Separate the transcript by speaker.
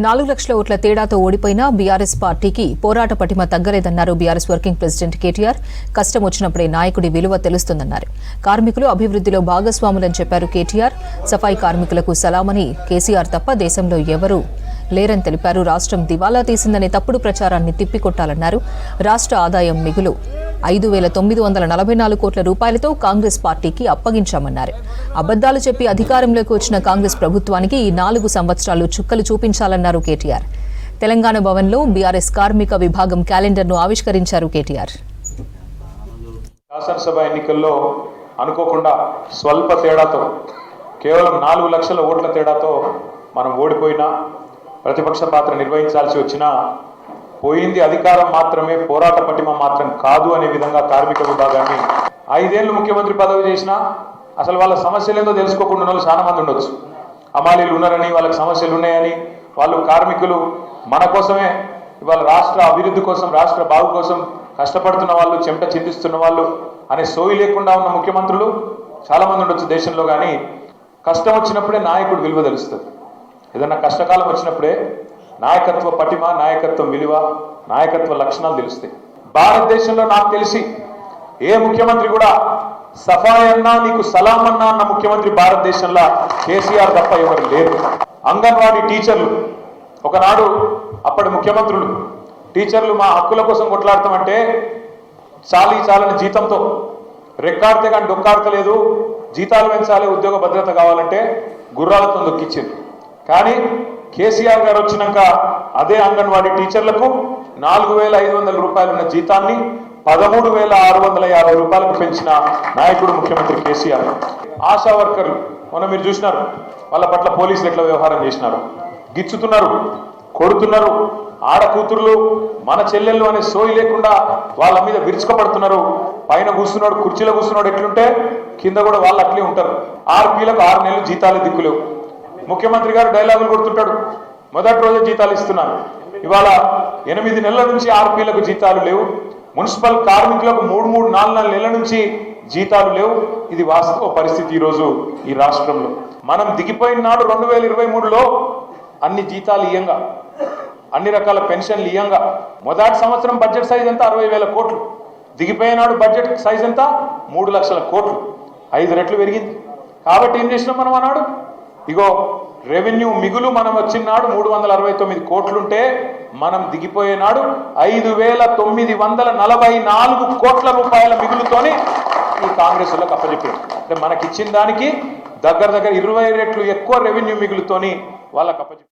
Speaker 1: 4 లక్షల ఓట్ల తేడాతో ఓడిపోయిన బీఆర్ఎస్ పార్టీకి పోరాట పటిమ తగ్గలేదన్నారు బీఆర్ఎస్ వర్కింగ్ ప్రెసిడెంట్ కేటీఆర్. కష్టం వచ్చినప్పుడే నాయకుడి విలువ తెలుస్తుందన్నారు. కార్మికులు అభివృద్ధిలో భాగస్వాములని చెప్పారు కేటీఆర్. సఫాయి కార్మికులకు సలామని కేసీఆర్ తప్ప దేశంలో ఎవరూ లేరని తెలిపారు. రాష్ట్రం దివాలా తీసిందనే తప్పుడు ప్రచారాన్ని తిప్పికొట్టాలన్నారు. రాష్ట్ర ఆదాయం మిగులు 5,944 కోట్ల రూపాయలతో కాంగ్రెస్ పార్టీకి అప్పగించామన్నారు. అబద్దాలు చెప్పి అధికారంలోకి వచ్చిన కాంగ్రెస్ ప్రభుత్వానికి ఈ 4 సంవత్సరాలు చుక్కలు చూపించాలన్నారు కేటీఆర్. తెలంగాణ భవన్లో బీఆర్ఎస్ కార్మిక విభాగం క్యాలెండర్ను ఆవిష్కరించారు కేటీఆర్.
Speaker 2: శాసనసభ ఎన్నికల్లో అనుకోకుండా స్వల్ప తేడాతో కేవలం 4 లక్షల ఓట్ల తేడాతో మనం ఓడిపోయినా, ప్రతిపక్ష పాత్ర నిర్వహించాల్సి వచ్చినా పోయింది అధికారం మాత్రమే, పోరాట పటిమ మాత్రం కాదు అనే విధంగా కార్మిక విభాగాన్ని 5 ఏళ్ళు ముఖ్యమంత్రి పదవి చేసినా అసలు వాళ్ళ సమస్యలు ఏందో తెలుసుకోకుండా ఉన్న వాళ్ళు చాలా మంది ఉండొచ్చు. హమాలీలు ఉన్నారని, వాళ్ళకి సమస్యలు ఉన్నాయని, వాళ్ళు కార్మికులు మన కోసమే ఇవాళ రాష్ట్ర అభివృద్ధి కోసం, రాష్ట్ర బాగు కోసం కష్టపడుతున్న వాళ్ళు, చెమట చిందిస్తున్న వాళ్ళు అనే సోయి లేకుండా ఉన్న ముఖ్యమంత్రులు చాలా మంది ఉండొచ్చు దేశంలో. కానీ కష్టం వచ్చినప్పుడే నాయకుడు విలువ తెలుస్తుంది. ఏదన్నా కష్టకాలం వచ్చినప్పుడే నాయకత్వ పటిమ, నాయకత్వం విలువ, నాయకత్వ లక్షణాలు తెలుస్తాయి. భారతదేశంలో నాకు తెలిసి ఏ ముఖ్యమంత్రి కూడా సఫాయి అన్నా నీకు సలాం అన్నా అన్న ముఖ్యమంత్రి భారతదేశంలో కేసీఆర్ తప్ప ఎవరు లేరు. అంగన్వాడీ టీచర్లు ఒకనాడు అప్పటి ముఖ్యమంత్రులు టీచర్లు మా హక్కుల కోసం కొట్లాడతామంటే చాలని జీతంతో రెక్కాడితే కానీ డొక్కాడతలేదు, జీతాలు పెంచాలి, ఉద్యోగ భద్రత కావాలంటే గుర్రాలతో దొక్కిచ్చింది. కానీ కేసీఆర్ గారు వచ్చినాక అదే అంగన్వాడీ టీచర్లకు 4,500 రూపాయలు ఉన్న జీతాన్ని 13,650 రూపాయలకు పెంచిన నాయకుడు ముఖ్యమంత్రి కేసీఆర్. ఆశా వర్కర్లు మొన్న మీరు చూసినారు, వాళ్ళ పట్ల పోలీసులు ఎట్లా వ్యవహారం చేసినారు. గిచ్చుతున్నారు, కొడుతున్నారు. ఆడకూతుర్లు మన చెల్లెళ్ళు అనే సోయి లేకుండా వాళ్ళ మీద విరుచుకపడుతున్నారు. పైన కూర్చున్నాడు, కుర్చీలో కూర్చున్నాడు ఎట్లుంటే కింద కూడా వాళ్ళు అట్లే ఉంటారు. ఆర్పీలకు 6 నెలలు జీతాలు దిక్కులేవు. ముఖ్యమంత్రి గారు డైలాగులు కొడుతుంటాడు, మొదటి రోజే జీతాలు ఇస్తున్నాను. ఇవాళ 8 నెలల నుంచి ఆర్పీలకు జీతాలు లేవు. మున్సిపల్ కార్మికులకు 3-4 నెలల నుంచి జీతాలు లేవు. ఇది వాస్తవ పరిస్థితి ఈరోజు ఈ రాష్ట్రంలో. మనం దిగిపోయిన నాడు 2023లో అన్ని జీతాలు ఇయ్యంగా, అన్ని రకాల పెన్షన్లు ఇయ్యంగా మొదటి సంవత్సరం బడ్జెట్ సైజ్ ఎంత 60,000 కోట్లు. దిగిపోయినాడు బడ్జెట్ సైజ్ ఎంత 3 లక్షల కోట్లు, 5 రెట్లు పెరిగింది. కాబట్టి ఏం చేసినాం మనం అన్నాడు, ఇగో రెవెన్యూ మిగులు మనం వచ్చినాడు 369 కోట్లుంటే మనం దిగిపోయేనాడు 5,944 కోట్ల రూపాయల మిగులుతోని ఈ కాంగ్రెస్ వాళ్ళకి అప్పచెప్పారు. అంటే మనకిచ్చిన దానికి దగ్గర 20 రెట్లు ఎక్కువ రెవెన్యూ మిగులుతోని వాళ్ళకి అప్పచెప్పారు.